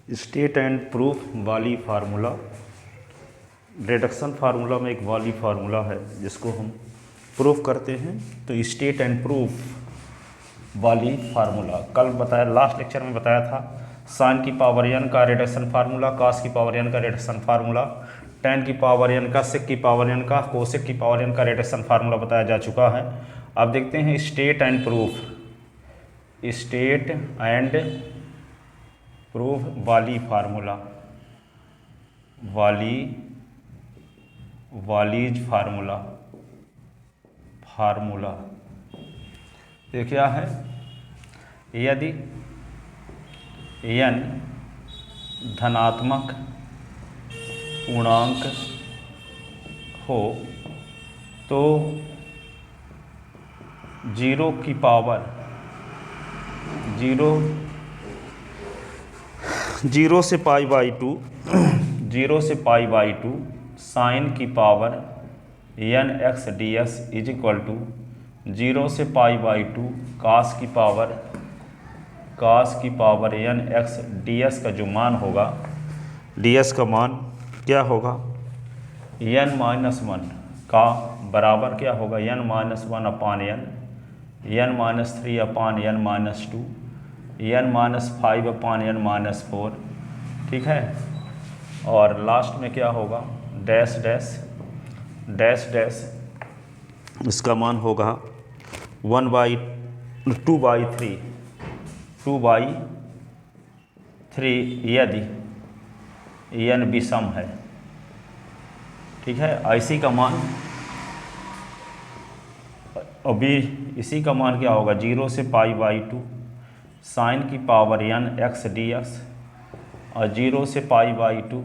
State and proof वाली formula, reduction formula में एक वाली फार्मूला है जिसको हम प्रूफ करते हैं। तो स्टेट एंड प्रूफ वाली फार्मूला कल बताया, लास्ट लेक्चर में बताया था। साइन की पावर n का रिडक्शन फार्मूला, कास की पावर n का रिडक्शन फार्मूला, टेन की पावर n का, सेक की पावर n का, कोसेक की पावर n का रिडक्शन फार्मूला बताया जा चुका है। अब देखते हैं state and proof, state and proof वाली फार्मूला, वालीज फार्मूला, ये क्या है? यदि n धनात्मक पूर्णांक हो तो 0 की पावर 0 से पाई बाई 2 0 से पाई बाई 2 साइन की power n x ds is equal to 0 से पाई बाई 2 कास की पावर n x ds का जो मान होगा, ds का मान क्या होगा? n माइनस 1 का बराबर क्या होगा? n minus 1 upon n minus 3 upon n minus 2, n minus 5 upon n minus 4, ठीक है। और लास्ट में क्या होगा? डैश डैश डैश, इसका मान होगा 2 बाई 3 यदि n विषम है, ठीक है। इसी का मान अभी इसी का मान क्या होगा? 0 से पाई बाई 2 साइन की पावर n x ds और 0 से पाई बाई 2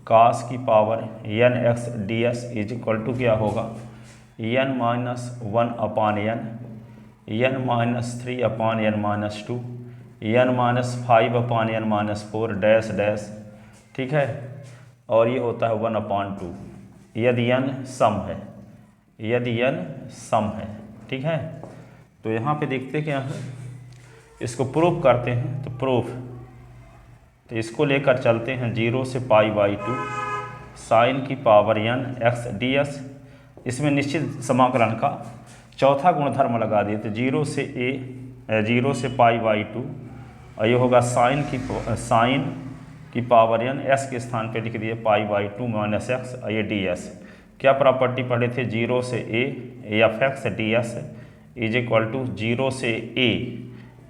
कास की power n x ds is equal to क्या होगा? n minus 1 upon n minus 3 upon n minus 2, n minus 5 upon n minus 4 dash dash, ठीक है। और ये होता है 1 अपान 2 यदि n सम है, ठीक है। तो यहाँ पे देखते क्या है, इसको प्रूफ करते हैं। तो प्रूफ, तो इसको लेकर चलते हैं 0 से पाई बाई 2 साइन की पावर n x ds, इसमें निश्चित समाकलन का चौथा गुणधर्म लगा दिए। तो 0 से पाई बाई 2 और ये होगा साइन की पावर n, s के स्थान पे लिख दिए पाई बाई 2 माइनस एक्स, और ये ds। क्या प्रॉपर्टी पढ़े थे? 0 से a f x ds is equal to 0 से a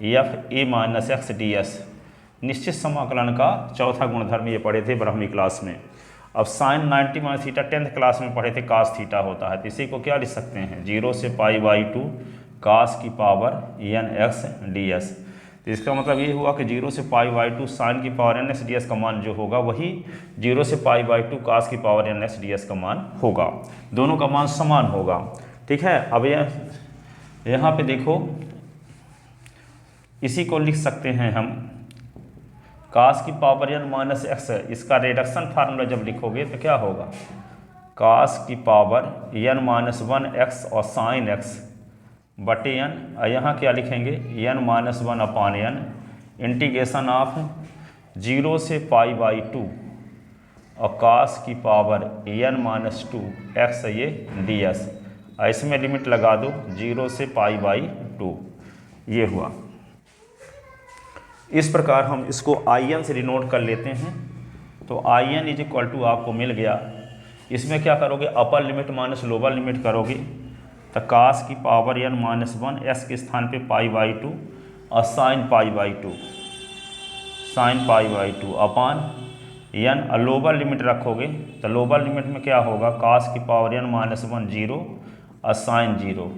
f a minus x ds। निश्चित समाकलन का चौथा गुणधर्म ये पढ़े थे ब्राह्मी क्लास में। अब sign 90 minus theta 10th class में पढ़े थे, कास थीटा होता है। तो इसी को क्या लिख सकते हैं? 0 से पाई बाई 2 कास की पावर n x ds। तो इसका मतलब ये हुआ कि 0 से पाई बाई 2 साइन की पावर n x ds का मान जो होगा वही 0 से पाई बाई 2 कास की पावर n x ds का मान होगा। दोनों का मान समान होगा, ठीक है। अब यहाँ पे देखो, इसी को लिख सकते हैं हम कास की पावर n माइनस एक्स। इसका रिडक्शन फार्मूला जब लिखोगे तो क्या होगा? कास की पावर n माइनस 1 एक्स और साइन x बटे n, यहाँ क्या लिखेंगे? n minus 1 upon n integration of 0 से पाई बाई 2 और कास की पावर n माइनस 2 एक्स ये ds। इसमें लिमिट लगा दो 0 से पाई बाई 2, ये हुआ। इस प्रकार हम इसको in से डिनोट कर लेते हैं। तो in इज इक्वल टू आपको मिल गया। इसमें क्या करोगे? अपर लिमिट माइनस लोअर लिमिट करोगे। तो कास की पावर n माइनस 1 s के स्थान पे पाई बाई 2 और sine pi by 2 upon n, और लोअर लिमिट रखोगे तो लोअर लिमिट में क्या होगा? कास की पावर n माइनस 1 0 और साइन 0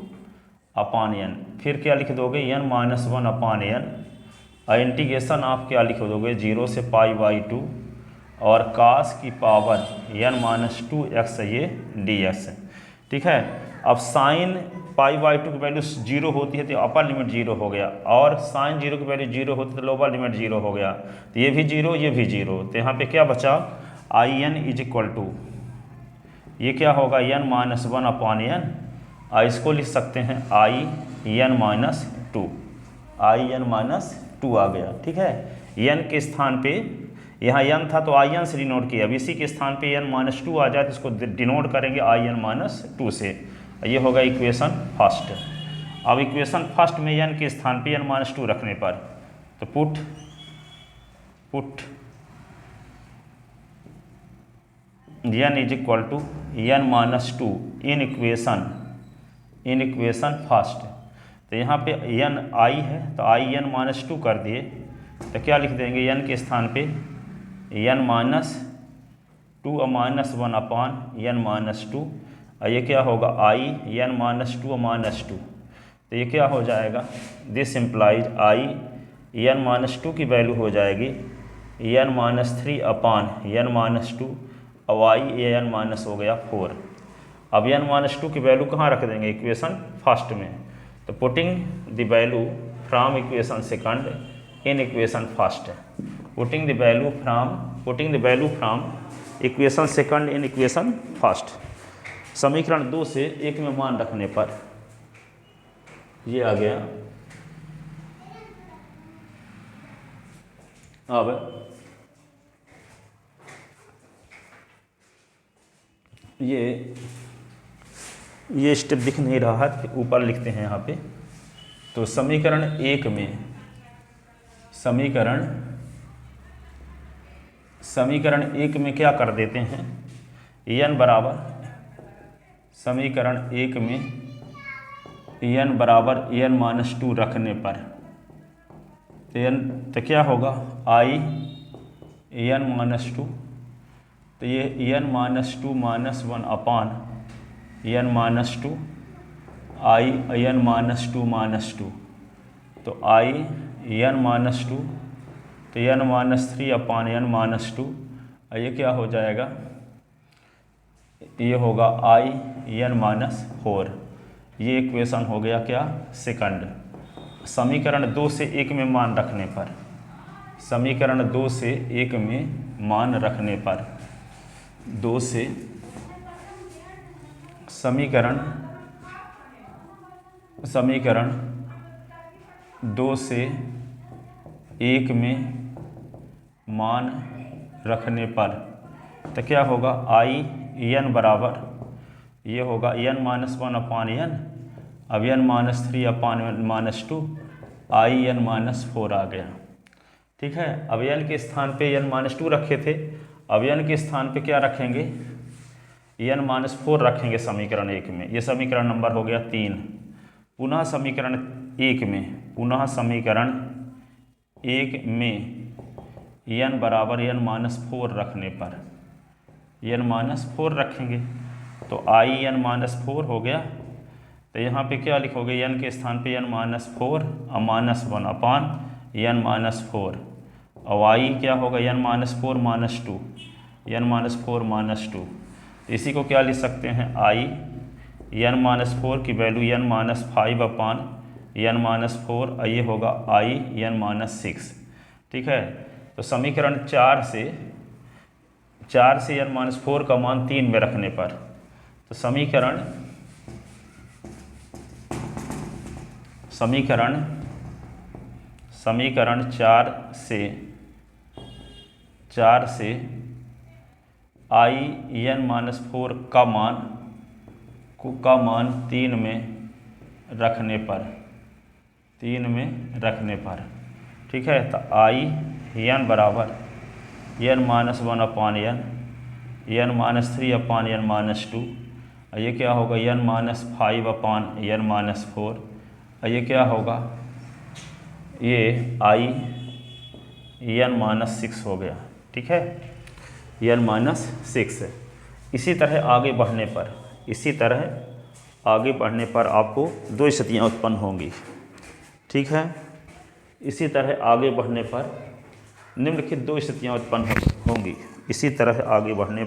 अपान n। फिर क्या लिख दोगे? n माइनस 1 अपान n और इंटीग्रेशन आप क्या लिख दोगे? 0 से पाई बाई 2 और कास की पावर n माइनस 2 एक्स ये ds, ठीक है। अब साइन पाई बाई 2 की वैल्यू 0 होती है तो अपर लिमिट 0 हो गया, और साइन 0 की वैल्यू 0 होती है तो लोअर लिमिट 0 हो गया। तो ये भी 0, ये भी 0। तो यहाँ पे क्या बचा? in इज इक्वल टू, ये क्या होगा? n माइनस 1 अपान n, और इसको लिख सकते हैं in माइनस 2, in माइनस 2 आ गया, ठीक है। n के स्थान पे यहाँ n था तो आई एन से डिनोट किया, अब इसी के स्थान पे n-2 आ जाए तो इसको डिनोट करेंगे in-2 से। ये होगा इक्वेशन फर्स्ट। अब इक्वेशन फर्स्ट में n के स्थान पे n-2 रखने पर तो put n is equal to n-2 in equation first. तो यहाँ पे n i है तो i n-2 कर दिए तो क्या लिख देंगे n के स्थान पे n-2 -1 अपान n-2, और ये क्या होगा i n-2 तो ये क्या हो जाएगा, दिस इम्प्लाइज i n-2 की वैल्यू हो जाएगी n-3 अपान n-2, अब i n- हो गया 4। अब n-2 की वैल्यू कहाँ रख देंगे, इक्वेशन फर्स्ट में। तो putting the value from equation second in equation first, putting the value from equation second in equation first. समीकरण 2 से 1 में मान रखने पर ये आ गया। अब ये स्टेप दिख नहीं रहा है, ऊपर लिखते हैं यहाँ पे। तो समीकरण 1 में क्या कर देते हैं, n बराबर समीकरण 1 में n बराबर n-2 रखने पर तो क्या होगा i n-2, तो ये n-2 -1 upon n-2 i n-2 तो i n-2 तो n-3 अपान n-2, ये क्या हो जाएगा, ये होगा i n-4। ये इक्वेशन हो गया क्या, सेकंड। समीकरण 2 से 1 में मान रखने पर, समीकरण 2 से 1 में मान रखने पर, 2 से समीकरण 2 से 1 में मान रखने पर तो क्या होगा, i n बराबर ये होगा n-1 अपान n, अब n-3 upon n-2, i n-4 आ गया। ठीक है, अब n के स्थान पे n-2 रखे थे, अब n के स्थान पे क्या रखेंगे, n-4 रखेंगे समीकरण 1 में। ये समीकरण नंबर हो गया 3। पुनः समीकरण 1 में n बराबर n-4 रखने पर n-4 रखेंगे तो i n-4 हो गया। तो यहाँ पे क्या लिखोगे, n के स्थान पे n-4 -1 अपान n-4, और i क्या होगा n-4 -2 इसी को क्या लिख सकते हैं, i n-4 की वैल्यू n-5 अपान n-4, ये होगा i n-6। ठीक है, तो समीकरण 4 से n-4 का मान 3 में रखने पर तो समीकरण 4 से i n-4 का मान 3 में रखने पर ठीक है, तो i n बराबर n-1 अपान n-3 अपान n-2, ये क्या होगा n-5 अपान n-4, ये क्या होगा, ये i n-6 हो गया। ठीक है, n-6। इसी तरह आगे बढ़ने पर आपको 2 स्थितियाँ उत्पन्न होंगी। ठीक है, इसी तरह आगे बढ़ने पर निम्नलिखित 2 स्थितियाँ उत्पन्न होंगी। इसी प्रकार आगे बढ़ने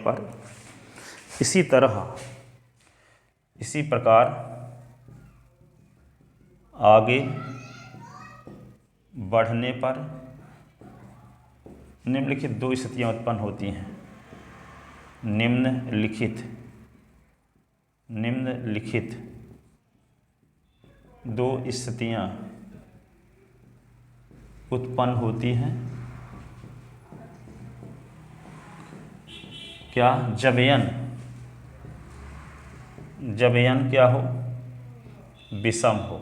पर निम्नलिखित 2 स्थितियाँ उत्पन्न होती हैं। निम्नलिखित 2 स्थितियाँ उत्पन्न होती हैं क्या, जब n क्या हो, विषम हो,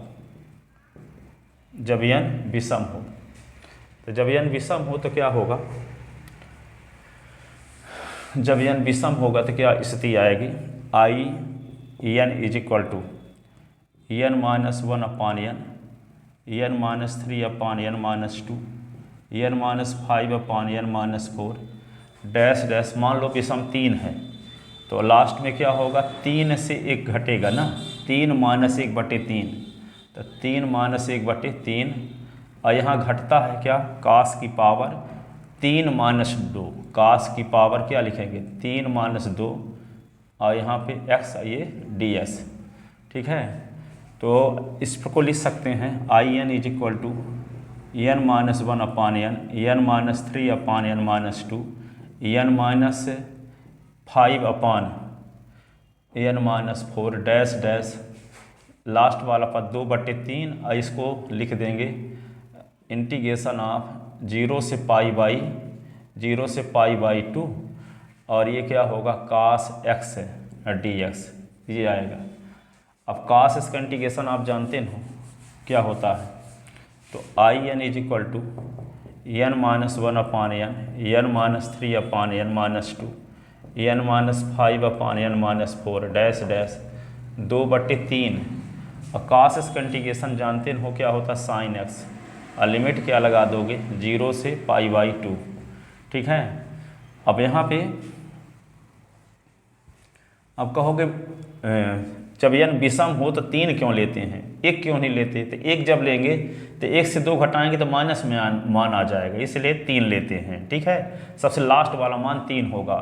जब n विषम हो। तो जब n विषम हो तो क्या होगा, जब n विषम होगा तो क्या स्थिति आएगी, I n is equal to n minus 1 upon n minus 3 upon n minus 2 n minus 5 upon n minus 4 dash dash. मान लो विषम 3 है तो लास्ट में क्या होगा, 3 से 1 घटेगा ना, 3 माइनस 1/3, तो 3 माइनस 1/3। और यहाँ घटता है क्या, कास की पावर 3 माइनस 2, कास की पावर क्या लिखेंगे 3 माइनस 2, और यहाँ पे x ये ds। ठीक है, तो इस को लिख सकते हैं I n is equal to n minus 1 upon n minus 3 upon n minus 2 n minus 5 upon n minus 4 dash dash. Last वाला पर 2/3, और इसको लिख देंगे इंटीग्रेशन ऑफ 0 से पाई बाई 2, और ये क्या होगा कास x dx, ये आएगा। अब कास इसका इंटीग्रेशन आप जानते हो क्या होता है, तो I n is equal to n minus 1 upon n minus 3 upon n minus 2 n minus 5 upon n minus 4 dash dash 2/3। और कास इसका इंटीग्रेशन जानते हो क्या होता है साइन x, और लिमिट क्या लगा दोगे 0 से पाई बाई 2। ठीक है, अब यहाँ पे अब कहोगे जब n विषम हो तो 3 क्यों लेते हैं, 1 क्यों नहीं लेते, तो 1 जब लेंगे तो 1 से 2 घटाएंगे तो माइनस में मान आ जाएगा, इसलिए 3 लेते हैं। ठीक है, सबसे लास्ट वाला मान 3 होगा,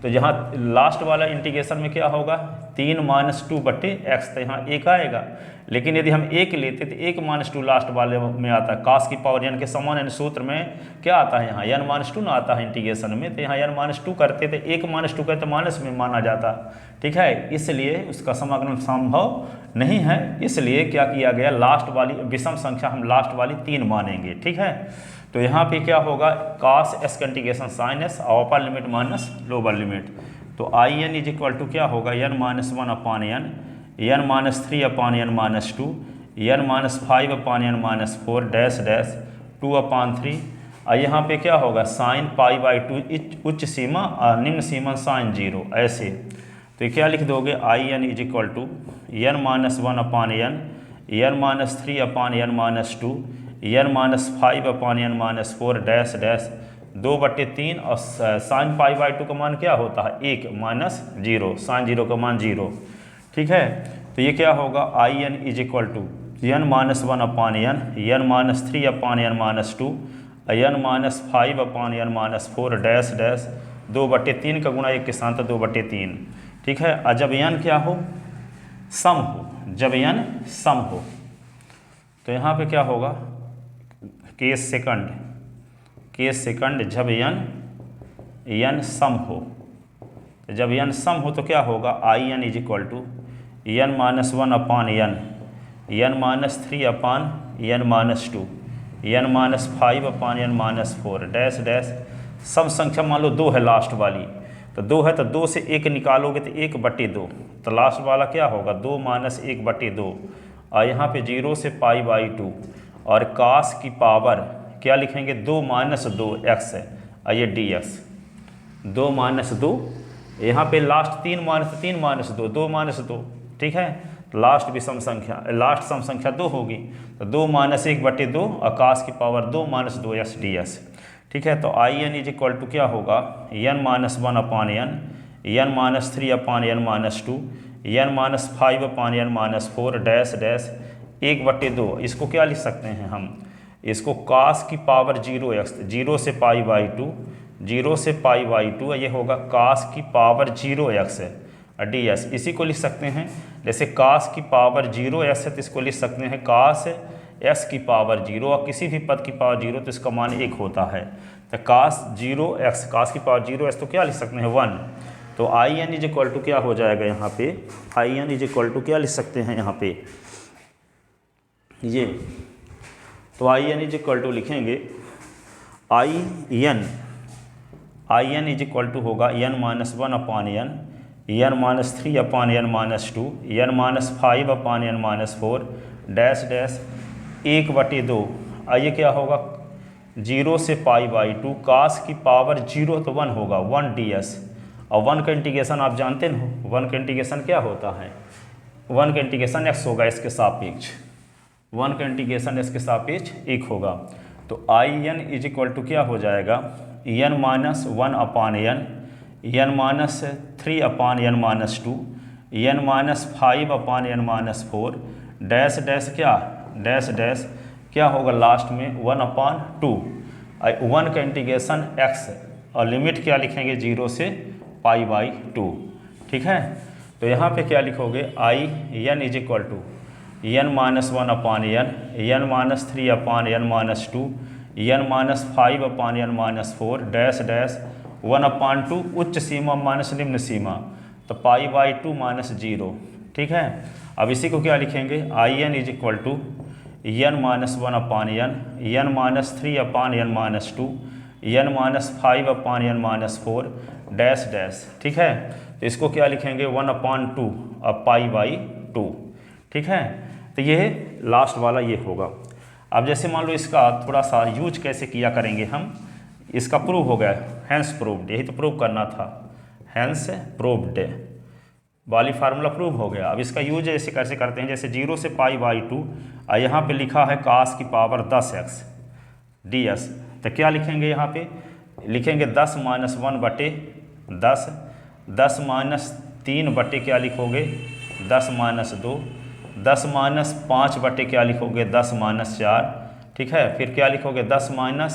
तो यहाँ लास्ट वाला इंटीग्रेशन में क्या होगा 3 माइनस 2/x, तो यहाँ 1 आएगा। लेकिन यदि हम 1 लेते तो 1 माइनस 2 लास्ट वाले में आता है, कास की पावर n के समान यानी सूत्र में क्या आता है यहाँ n माइनस 2 ना आता है इंटीग्रेशन में, तो यहाँ n माइनस 2 करते थे 1 माइनस 2 करते माइनस में माना जाता। ठीक है, इसलिए उसका समाकलन संभव नहीं है, इसलिए क्या किया गया लास्ट वाली विषम संख्या हम लास्ट वाली 3 मानेंगे। ठीक है, तो यहाँ पे क्या होगा कास s का integration sine s, upper limit minus lower limit, तो I n is equal to क्या होगा n minus 1 upon n minus 3 upon n minus 2 n minus 5 upon n minus 4 dash dash 2/3। और यहाँ पे क्या होगा साइन पाई बाई 2 उच्च सीमा और निम्न सीमा साइन 0, ऐसे। तो क्या लिख दोगे I n is equal to n minus 1 upon n minus 3 upon n minus 2 n minus 5 upon n minus 4 dash dash 2/3। और साइन पाई बाई 2 का मान क्या होता है 1 माइनस 0, साइन 0 का मान 0। ठीक है, तो ये क्या होगा आई n is equal to n minus 1 upon n minus 3 upon n minus 2 n minus 5 upon n minus 4 dash dash 2/3 का गुणा 1 के साथ 2/3। ठीक है, और जब n क्या हो सम हो, जब n सम हो तो यहाँ पे क्या होगा केस सेकंड जब n सम हो, तो जब n सम हो तो क्या होगा आई n is equal to n minus 1 upon n minus 3 upon n minus 2 n minus 5 upon n minus 4 dash dash. सम संख्या मान लो 2 है लास्ट वाली, तो 2 है तो 2 से 1 निकालोगे तो 1/2, तो लास्ट वाला क्या होगा 2 माइनस 1/2। और यहाँ पे 0 से पाई बाई 2, और कास की पावर क्या लिखेंगे 2 माइनस 2x है, और ये dx 2 माइनस 2, यहाँ पे लास्ट 3 माइनस 2 2 माइनस 2। ठीक है, लास्ट विषम संख्या लास्ट सम संख्या 2 होगी, तो 2 माइनस 1/2 और कास की पावर 2 माइनस 2x ds। ठीक है, तो I n is equal to क्या होगा n minus 1 upon n minus 3 upon n minus 2 n minus 5 upon n minus 4 dash dash 1/2। इसको क्या लिख सकते हैं हम, इसको कास की पावर 0x 0 से पाई बाई 2 0 से पाई बाई 2, ये होगा कास की पावर 0x ds। इसी को लिख सकते हैं जैसे कास की पावर 0x है तो इसको लिख सकते हैं कास s की पावर 0, और किसी भी पद की पावर 0 तो इसका मान 1 होता है। तो कास 0x कास की पावर 0x तो क्या लिख सकते हैं 1। तो I n is equal to क्या हो जाएगा यहाँ पे I n is equal to क्या लिख सकते हैं यहाँ पे ये, तो I n is equal to लिखेंगे I n I n is equal to होगा n minus 1 upon n minus 3 upon n minus 2 n minus 5 upon n minus 4 dash dash 1/2। आइए क्या होगा 0 से π/2 कास की पावर 0 तो 1 होगा 1 ds। और 1 का इंटीग्रेशन आप जानते हो 1 का इंटीग्रेशन क्या होता है 1 का इंटीग्रेशन x होगा इसके सापेक्ष 1 का इंटीग्रेशन इसके सापेक्ष 1 होगा। तो I n is equal to क्या हो जाएगा n minus 1 upon n minus 3 upon n minus 2 n minus 5 upon n minus 4 dash dash क्या होगा लास्ट में 1 अपान 2 1 का इंटीग्रेशन x और लिमिट क्या लिखेंगे 0 से π/2। ठीक है, तो यहाँ पे क्या लिखोगे I n is equal to n minus 1 upon n minus 3 upon n minus 2 n minus 5 upon n minus 4 dash dash 1 upon 2 उच्च सीमा माइनस निम्न सीमा तो π/2 माइनस 0। ठीक है, अब इसी को क्या लिखेंगे I n is equal to n minus 1 upon n minus 3 upon n minus 2 n minus 5 upon n minus 4 dash dash. ठीक है, तो इसको क्या लिखेंगे 1 अपान 2 अब π/2। ठीक है, तो ये लास्ट वाला ये होगा। अब जैसे मान लो इसका थोड़ा सा यूज कैसे किया करेंगे हम, इसका प्रूव हो गया हैंस प्रूव्ड, यही तो प्रूव करना था हैंस प्रूव्ड वाली फार्मूला प्रूव हो गया। अब इसका यूज ऐसे कैसे करते हैं जैसे 0 से π/2 और यहाँ पे लिखा है कास की पावर 10x ds। तो क्या लिखेंगे यहाँ पे लिखेंगे 10 माइनस 1/10 10 माइनस 3 क्या लिखोगे 10 माइनस 2 10 माइनस 5 क्या लिखोगे 10 माइनस 4। ठीक है, फिर क्या लिखोगे 10 माइनस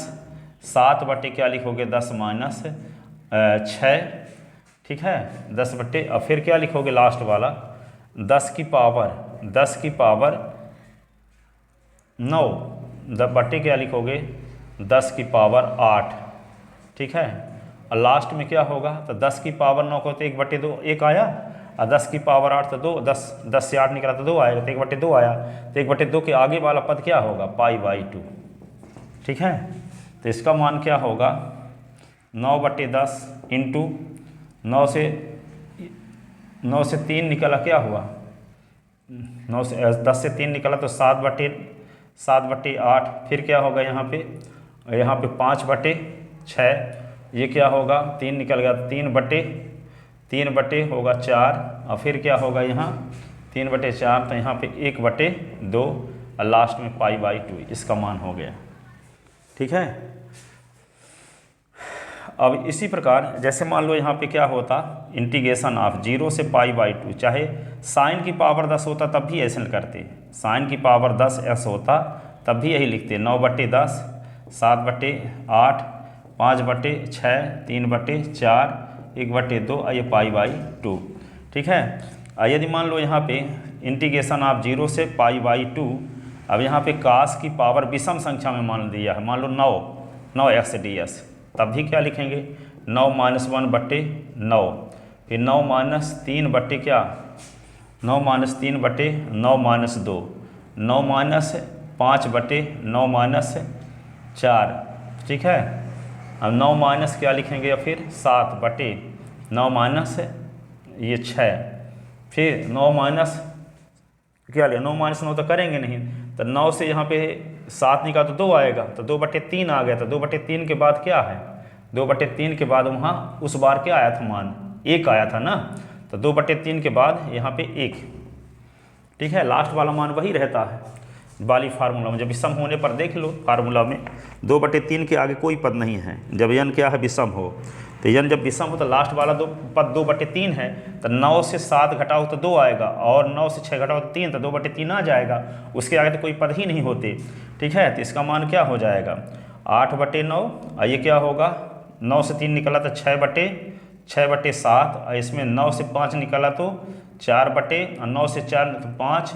7 क्या लिखोगे 10 माइनस 6। ठीक है, 10 और फिर क्या लिखोगे लास्ट वाला 10 की पावर 9 बट्टे क्या लिखोगे 10 की पावर 8। ठीक है, और लास्ट में क्या होगा तो 10 की पावर 9 को तो 1/2 1 आया और 10 की पावर 8 तो 2 10 से 8 निकला तो 2 आएगा तो 1/2 आया तो 1/2 के आगे वाला पद क्या होगा π/2। ठीक है, तो इसका मान क्या होगा 9/10 इंटू 9 से 3 निकला क्या हुआ 9 से 10 से 3 निकला तो 7/8। फिर क्या होगा यहाँ पे 5/6 ये क्या होगा 3 निकल गया 3/3 होगा 4 और फिर क्या होगा यहाँ 3/4 तो यहाँ पे 1/2 और लास्ट में π/2 इसका मान हो गया। ठीक है, अब इसी प्रकार जैसे मान लो यहाँ पे क्या होता इंटीग्रेशन ऑफ 0 से π/2 चाहे साइन की पावर 10 होता तब भी ऐसे करते, साइन की पावर 10x होता तब भी यही लिखते 9/10 7/8 5/6 3/4 1/2 और ये π/2। ठीक है, यदि मान लो यहाँ पे इंटीग्रेशन ऑफ 0 से π/2 अब यहाँ पे कास की पावर विषम संख्या में मान दिया है, मान लो 9x ds तब भी क्या लिखेंगे 9 माइनस 1/9 फिर 9 माइनस 3 क्या 9 माइनस 3/9 माइनस 2 9 माइनस 5/9 माइनस 4। ठीक है, अब 9 माइनस क्या लिखेंगे या फिर 7/9 माइनस ये 6 फिर 9 माइनस क्या ले 9 माइनस 9 तो करेंगे नहीं तो 9 से यहाँ पे 7 निकाला तो 2 आएगा तो 2/3 आ गया तो 2/3 के बाद क्या है 2/3 के बाद वहाँ उस बार क्या आया था मान 1 आया था ना तो 2/3 के बाद यहाँ पे 1। ठीक है, लास्ट वाला मान वही रहता है वाली फार्मूला में। जब विषम होने पर देख लो फार्मूला में 2/3 के आगे कोई पद नहीं है जब n क्या है विषम हो तो n जब विषम हो तो लास्ट वाला पद 2/3 है तो 9 से 7 घटाओ तो 2 आएगा और 9 से 6 घटाओ तो 3 तो 2/3 आ जाएगा, उसके आगे तो कोई पद ही नहीं होते। ठीक है, तो इसका मान क्या हो जाएगा 8/9 और ये क्या होगा 9 से 3 निकला तो 6/7 और इसमें 9 से 5 निकला तो 4/9 से 4 तो 5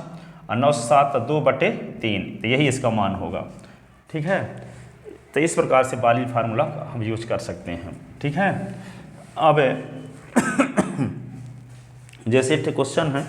और 9 से 7 तो 2/3 तो यही इसका मान होगा। ठीक है, तो इस प्रकार से बाली फार्मूला हम यूज कर सकते हैं। ठीक है, अब जैसे एक क्वेश्चन है